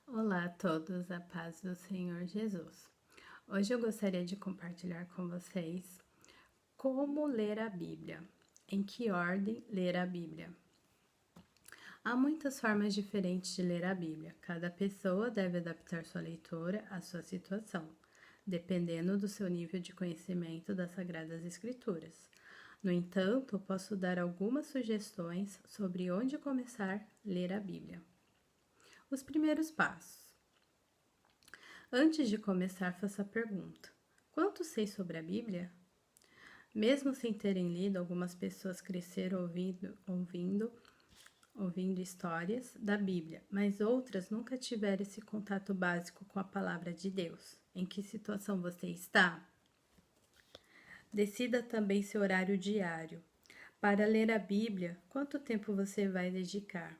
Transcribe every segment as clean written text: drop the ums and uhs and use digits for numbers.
Olá a todos, a paz do Senhor Jesus. Hoje eu gostaria de compartilhar com vocês como ler a Bíblia, em que ordem ler a Bíblia. Há muitas formas diferentes de ler a Bíblia. Cada pessoa deve adaptar sua leitura à sua situação, dependendo do seu nível de conhecimento das Sagradas Escrituras. No entanto, posso dar algumas sugestões sobre onde começar a ler a Bíblia. Os primeiros passos. Antes de começar, faça a pergunta: quanto sei sobre a Bíblia? Mesmo sem terem lido, algumas pessoas cresceram ouvindo histórias da Bíblia, mas outras nunca tiveram esse contato básico com a palavra de Deus. Em que situação você está? Decida também seu horário diário. Para ler a Bíblia, quanto tempo você vai dedicar?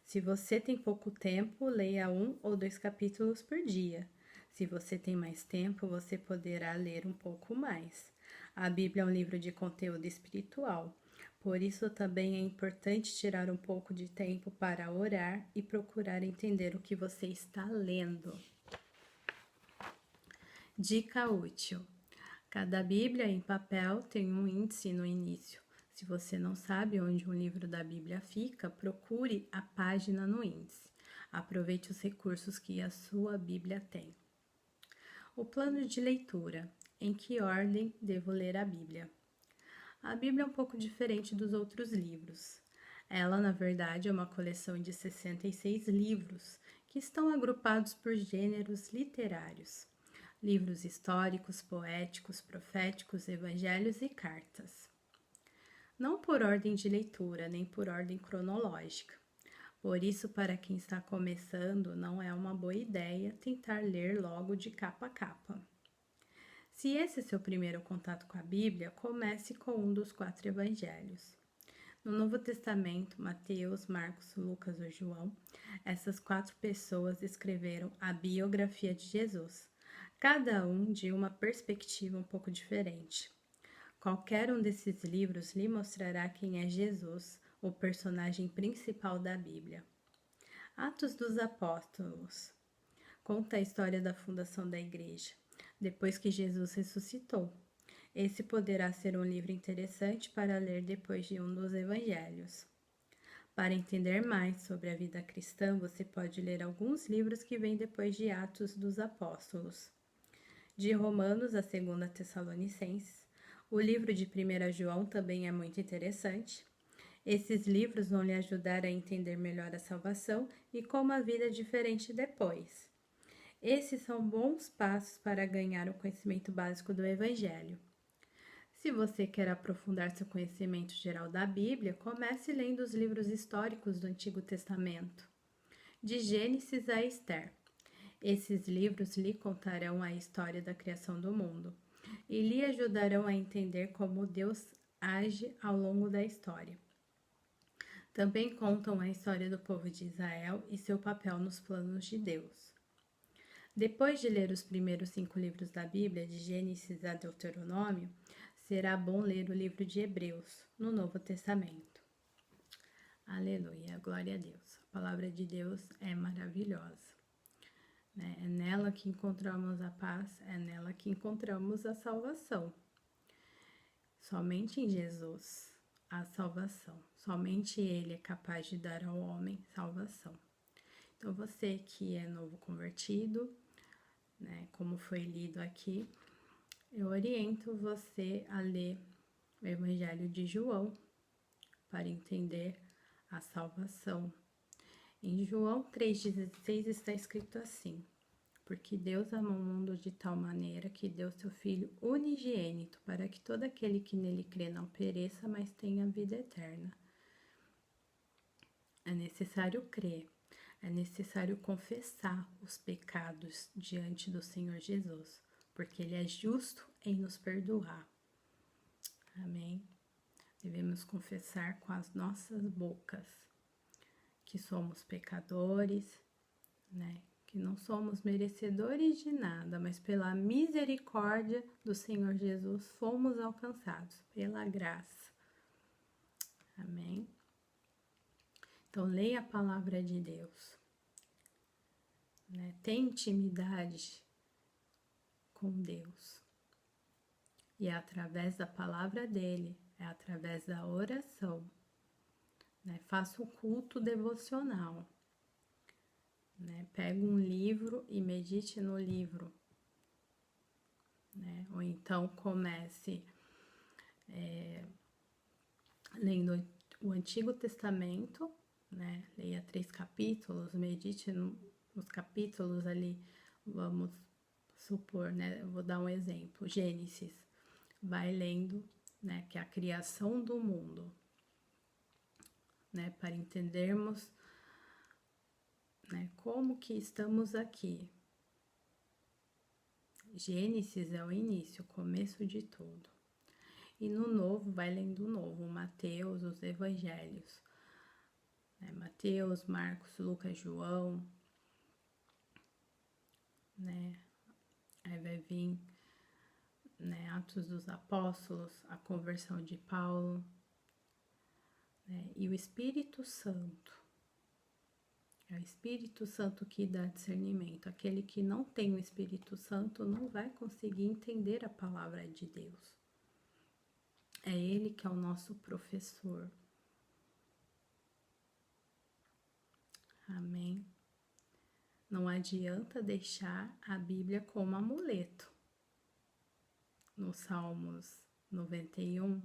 Se você tem pouco tempo, leia 1 ou 2 capítulos por dia. Se você tem mais tempo, você poderá ler um pouco mais. A Bíblia é um livro de conteúdo espiritual, por isso também é importante tirar um pouco de tempo para orar e procurar entender o que você está lendo. Dica útil: cada Bíblia em papel tem um índice no início. Se você não sabe onde um livro da Bíblia fica, procure a página no índice. Aproveite os recursos que a sua Bíblia tem. O plano de leitura. Em que ordem devo ler a Bíblia? A Bíblia é um pouco diferente dos outros livros. Ela, na verdade, é uma coleção de 66 livros que estão agrupados por gêneros literários. Livros históricos, poéticos, proféticos, evangelhos e cartas. Não por ordem de leitura, nem por ordem cronológica. Por isso, para quem está começando, não é uma boa ideia tentar ler logo de capa a capa. Se esse é seu primeiro contato com a Bíblia, comece com um dos 4 evangelhos. No Novo Testamento, Mateus, Marcos, Lucas ou João, essas 4 pessoas escreveram a biografia de Jesus, cada um de uma perspectiva um pouco diferente. Qualquer um desses livros lhe mostrará quem é Jesus, o personagem principal da Bíblia. Atos dos Apóstolos conta a história da fundação da igreja, depois que Jesus ressuscitou. Esse poderá ser um livro interessante para ler depois de um dos evangelhos. Para entender mais sobre a vida cristã, você pode ler alguns livros que vêm depois de Atos dos Apóstolos. De Romanos a 2 Tessalonicenses, o livro de 1 João também é muito interessante. Esses livros vão lhe ajudar a entender melhor a salvação e como a vida é diferente depois. Esses são bons passos para ganhar o conhecimento básico do Evangelho. Se você quer aprofundar seu conhecimento geral da Bíblia, comece lendo os livros históricos do Antigo Testamento, de Gênesis a Esther. Esses livros lhe contarão a história da criação do mundo e lhe ajudarão a entender como Deus age ao longo da história. Também contam a história do povo de Israel e seu papel nos planos de Deus. Depois de ler os primeiros 5 livros da Bíblia, de Gênesis a Deuteronômio, será bom ler o livro de Hebreus, no Novo Testamento. Aleluia, glória a Deus. A palavra de Deus é maravilhosa. É nela que encontramos a paz, é nela que encontramos a salvação. Somente em Jesus há salvação. Somente Ele é capaz de dar ao homem salvação. Então, você que é novo convertido, como foi lido aqui, eu oriento você a ler o Evangelho de João para entender a salvação. Em João 3,16 está escrito assim: porque Deus amou o mundo de tal maneira que deu seu Filho unigênito, para que todo aquele que nele crê não pereça, mas tenha vida eterna. É necessário crer, é necessário confessar os pecados diante do Senhor Jesus, porque Ele é justo em nos perdoar. Amém? Devemos confessar com as nossas bocas que somos pecadores, que não somos merecedores de nada, mas pela misericórdia do Senhor Jesus fomos alcançados, pela graça. Amém? Então, leia a palavra de Deus. né? Tem intimidade com Deus. E é através da palavra dele, é através da oração, né? Faça um culto devocional, né? Pega um livro e medite no livro, né? Ou então comece lendo o Antigo Testamento, né? Leia 3 capítulos, medite nos capítulos ali, vamos supor, né? Eu vou dar um exemplo, Gênesis, vai lendo, né? Que é a criação do mundo, né? Para entendermos, né? Como que estamos aqui. Gênesis é o início, o começo de tudo. E no Novo, vai lendo o Novo, Mateus, os Evangelhos, né? Mateus, Marcos, Lucas, João, né? Aí vai vir, né, Atos dos Apóstolos, a conversão de Paulo, né? E o Espírito Santo. É o Espírito Santo que dá discernimento. Aquele que não tem o Espírito Santo não vai conseguir entender a palavra de Deus. É ele que é o nosso professor. Amém? Não adianta deixar a Bíblia como amuleto. No Salmos 91,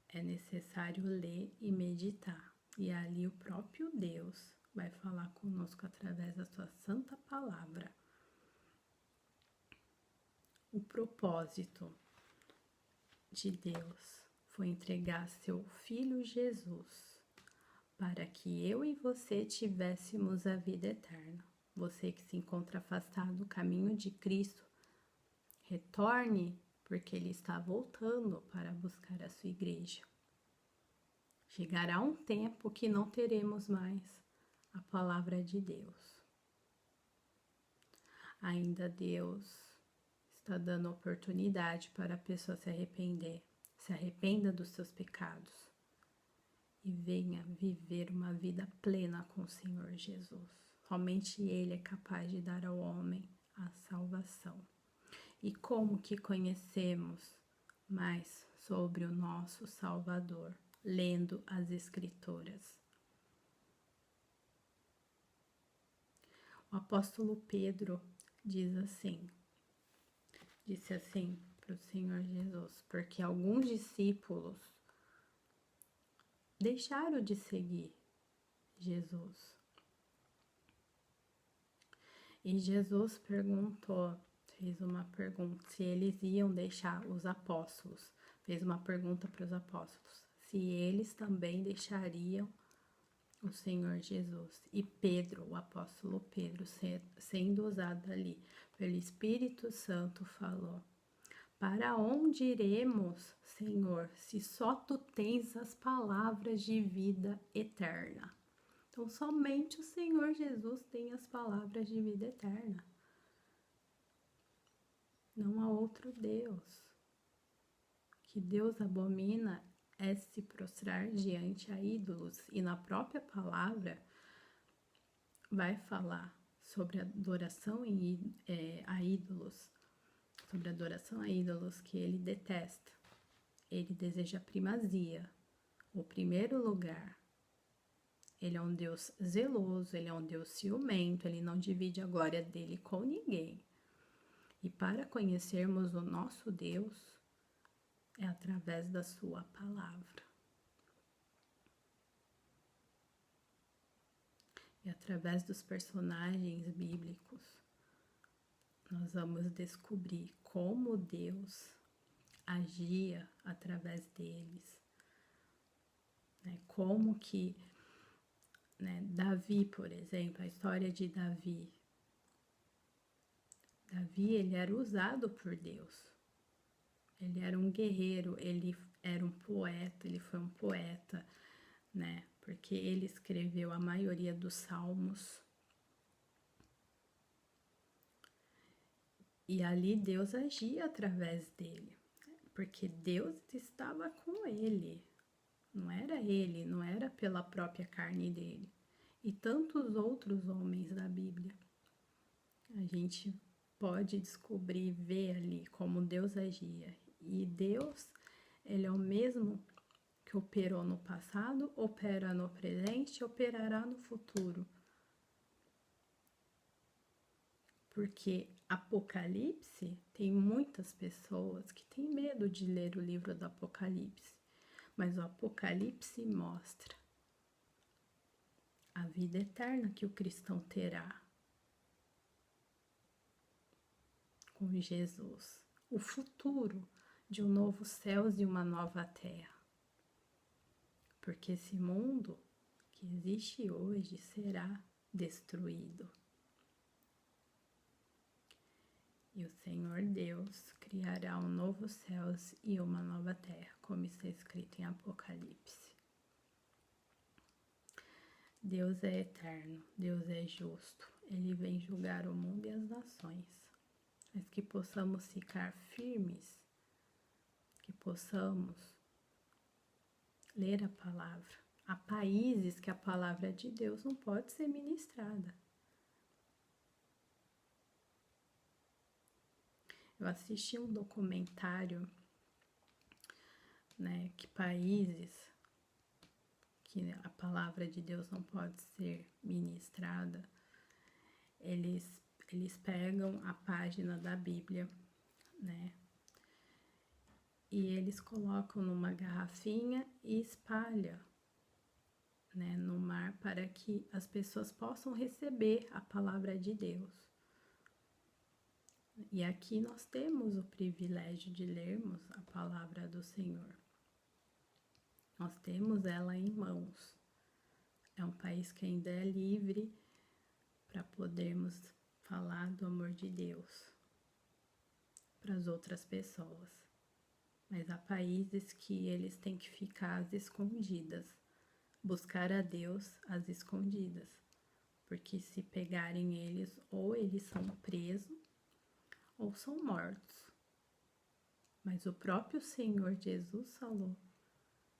é necessário ler e meditar. E ali o próprio Deus vai falar conosco através da sua santa palavra. O propósito de Deus foi entregar seu Filho Jesus para que eu e você tivéssemos a vida eterna. Você que se encontra afastado do caminho de Cristo, retorne, porque Ele está voltando para buscar a sua igreja. Chegará um tempo que não teremos mais a palavra de Deus. Ainda Deus está dando oportunidade para a pessoa se arrepender. Se arrependa dos seus pecados e venha viver uma vida plena com o Senhor Jesus. Somente Ele é capaz de dar ao homem a salvação. E como que conhecemos mais sobre o nosso Salvador? Lendo as Escrituras. O apóstolo Pedro disse assim para o Senhor Jesus, porque alguns discípulos deixaram de seguir Jesus. E Jesus fez uma pergunta, se eles iam deixar os apóstolos, fez uma pergunta para os apóstolos, se eles também deixariam o Senhor Jesus. E Pedro, o apóstolo Pedro, sendo usado ali pelo Espírito Santo, falou: para onde iremos, Senhor, se só tu tens as palavras de vida eterna? Então, somente o Senhor Jesus tem as palavras de vida eterna. Não há outro Deus. Que Deus abomina é se prostrar diante a ídolos. E na própria palavra vai falar sobre a adoração a ídolos. Sobre a adoração a ídolos que ele detesta. Ele deseja primazia, o primeiro lugar. Ele é um Deus zeloso, ele é um Deus ciumento, ele não divide a glória dele com ninguém. E para conhecermos o nosso Deus, é através da sua palavra. E através dos personagens bíblicos, nós vamos descobrir como Deus agia através deles. Né? Como que, né, Davi, por exemplo, a história de Davi. Davi, ele era usado por Deus. Ele era um guerreiro, ele era um poeta, ele foi um poeta, né? Porque ele escreveu a maioria dos salmos. E ali Deus agia através dele, porque Deus estava com ele. Não era ele, não era pela própria carne dele. e tantos outros homens da Bíblia. A gente pode descobrir, ver ali como Deus agia. E Deus, ele é o mesmo que operou no passado, opera no presente e operará no futuro. Porque Apocalipse, tem muitas pessoas que têm medo de ler o livro do Apocalipse, mas o Apocalipse mostra a vida eterna que o cristão terá com Jesus, o futuro de um novo céus e uma nova terra. Porque esse mundo que existe hoje será destruído. E o Senhor Deus criará um novo céus e uma nova terra, como está escrito em Apocalipse. Deus é eterno, Deus é justo, Ele vem julgar o mundo e as nações. Mas que possamos ficar firmes, que possamos ler a palavra. Há países que a palavra de Deus não pode ser ministrada. Eu assisti um documentário, né, que países que a palavra de Deus não pode ser ministrada, eles pegam a página da Bíblia, né, e eles colocam numa garrafinha e espalham, né, no mar para que as pessoas possam receber a palavra de Deus. E aqui nós temos o privilégio de lermos a palavra do Senhor. Nós temos ela em mãos. É um país que ainda é livre para podermos falar do amor de Deus para as outras pessoas. Mas há países que eles têm que ficar às escondidas, buscar a Deus às escondidas, porque se pegarem eles, ou eles são presos ou são mortos. Mas o próprio Senhor Jesus falou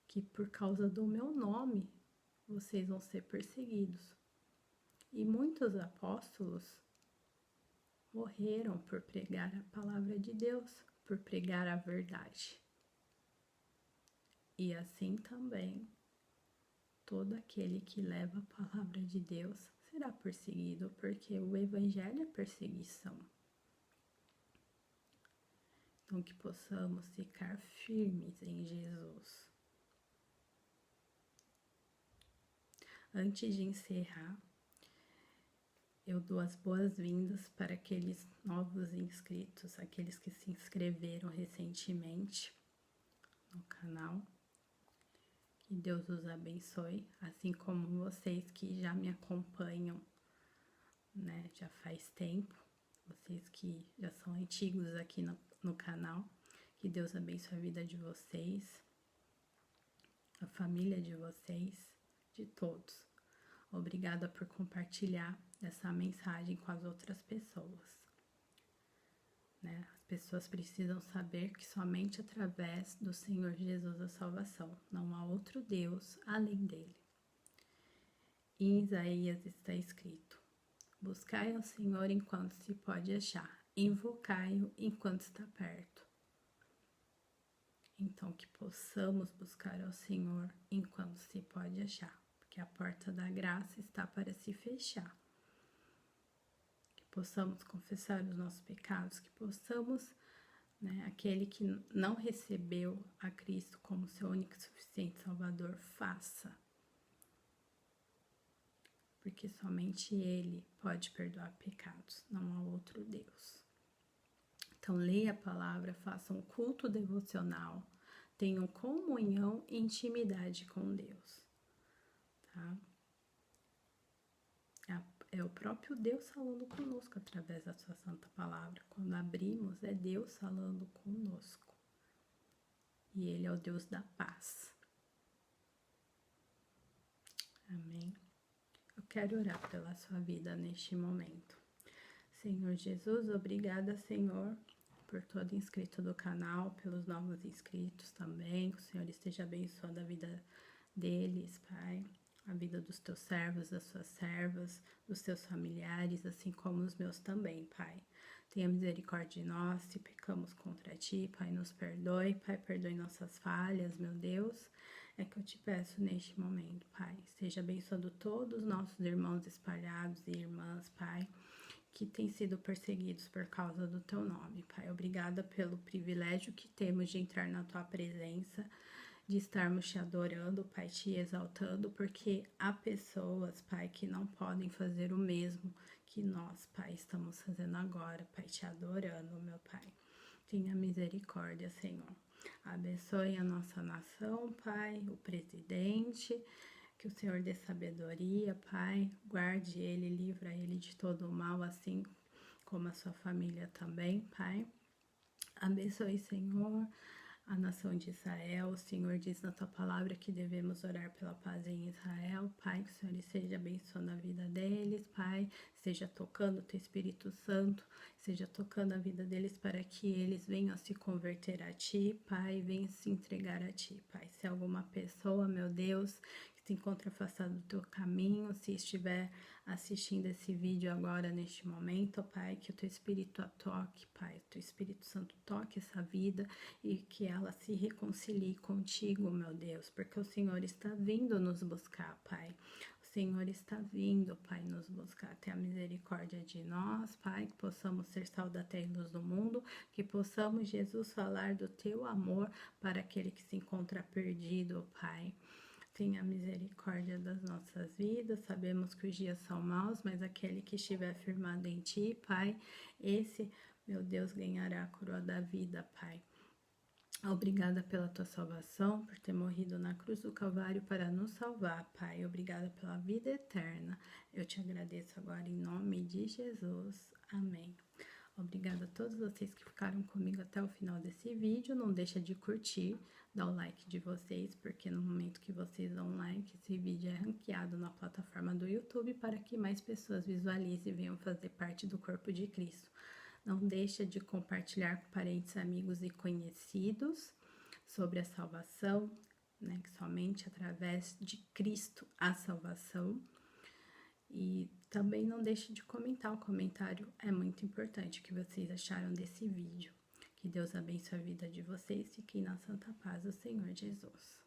que por causa do meu nome vocês vão ser perseguidos. E muitos apóstolos morreram por pregar a palavra de Deus, por pregar a verdade. E assim também, todo aquele que leva a palavra de Deus será perseguido, porque o evangelho é perseguição. Então, que possamos ficar firmes em Jesus. Antes de encerrar, eu dou as boas-vindas para aqueles novos inscritos, aqueles que se inscreveram recentemente no canal. Que Deus os abençoe, assim como vocês que já me acompanham, né, já faz tempo, vocês que já são antigos aqui no canal. Que Deus abençoe a vida de vocês, a família de vocês, de todos. Obrigada por compartilhar essa mensagem com as outras pessoas. Né? As pessoas precisam saber que somente através do Senhor Jesus a salvação, não há outro Deus além dele. Em Isaías está escrito: buscai ao Senhor enquanto se pode achar, invocai-o enquanto está perto. Então, que possamos buscar ao Senhor enquanto se pode achar, porque a porta da graça está para se fechar. Que possamos confessar os nossos pecados, que possamos, né, aquele que não recebeu a Cristo como seu único e suficiente Salvador, faça. Porque somente Ele pode perdoar pecados, não há outro Deus. Então, leia a palavra, faça um culto devocional, tenham comunhão e intimidade com Deus, tá? É o próprio Deus falando conosco através da sua santa palavra. Quando abrimos, é Deus falando conosco. E Ele é o Deus da paz. Amém? Eu quero orar pela sua vida neste momento. Senhor Jesus, obrigada, Senhor, por todo inscrito do canal, pelos novos inscritos também. Que o Senhor esteja abençoando a vida deles, Pai. a vida dos teus servos, das suas servas, dos teus familiares, assim como os meus também, Pai. Tenha misericórdia de nós, se pecamos contra Ti, Pai, nos perdoe, Pai, perdoe nossas falhas, meu Deus. É que eu te peço neste momento, Pai. Esteja abençoando todos os nossos irmãos espalhados e irmãs, Pai, que têm sido perseguidos por causa do Teu nome, Pai. Obrigada pelo privilégio que temos de entrar na Tua presença, de estarmos te adorando, Pai, te exaltando, porque há pessoas, Pai, que não podem fazer o mesmo que nós, Pai, estamos fazendo agora, Pai, te adorando, meu Pai. Tenha misericórdia, Senhor. Abençoe a nossa nação, Pai, o presidente, que o Senhor dê sabedoria, Pai, guarde ele, livra ele de todo o mal, assim como a sua família também, Pai. Abençoe, Senhor, a nação de Israel. O Senhor diz na tua palavra que devemos orar pela paz em Israel, Pai, que o Senhor esteja abençoando a vida deles, Pai, esteja tocando o teu Espírito Santo, esteja tocando a vida deles para que eles venham a se converter a ti, Pai, venham se entregar a ti, Pai. Se alguma pessoa, meu Deus, que se encontra afastado do teu caminho, se estiver assistindo esse vídeo agora, neste momento, Pai, que o teu Espírito a toque, Pai, o teu Espírito Santo toque essa vida e que ela se reconcilie contigo, meu Deus, porque o Senhor está vindo nos buscar, Pai. O Senhor está vindo, Pai, nos buscar. Tenha misericórdia de nós, Pai, que possamos ser sal da terra e luz do mundo, que possamos, Jesus, falar do teu amor para aquele que se encontra perdido, Pai. Tenha misericórdia das nossas vidas. Sabemos que os dias são maus, mas aquele que estiver firmado em ti, Pai, esse, meu Deus, ganhará a coroa da vida, Pai. Obrigada pela tua salvação, por ter morrido na cruz do Calvário para nos salvar, Pai. Obrigada pela vida eterna. Eu te agradeço agora em nome de Jesus. Amém. Obrigada a todos vocês que ficaram comigo até o final desse vídeo. Não deixa de curtir, dar o like de vocês, porque no momento que vocês dão like, esse vídeo é ranqueado na plataforma do YouTube para que mais pessoas visualizem e venham fazer parte do corpo de Cristo. Não deixa de compartilhar com parentes, amigos e conhecidos sobre a salvação, né? Que somente através de Cristo há salvação. E também não deixe de comentar, o comentário é muito importante, o que vocês acharam desse vídeo. Que Deus abençoe a vida de vocês, fiquem na santa paz do Senhor Jesus.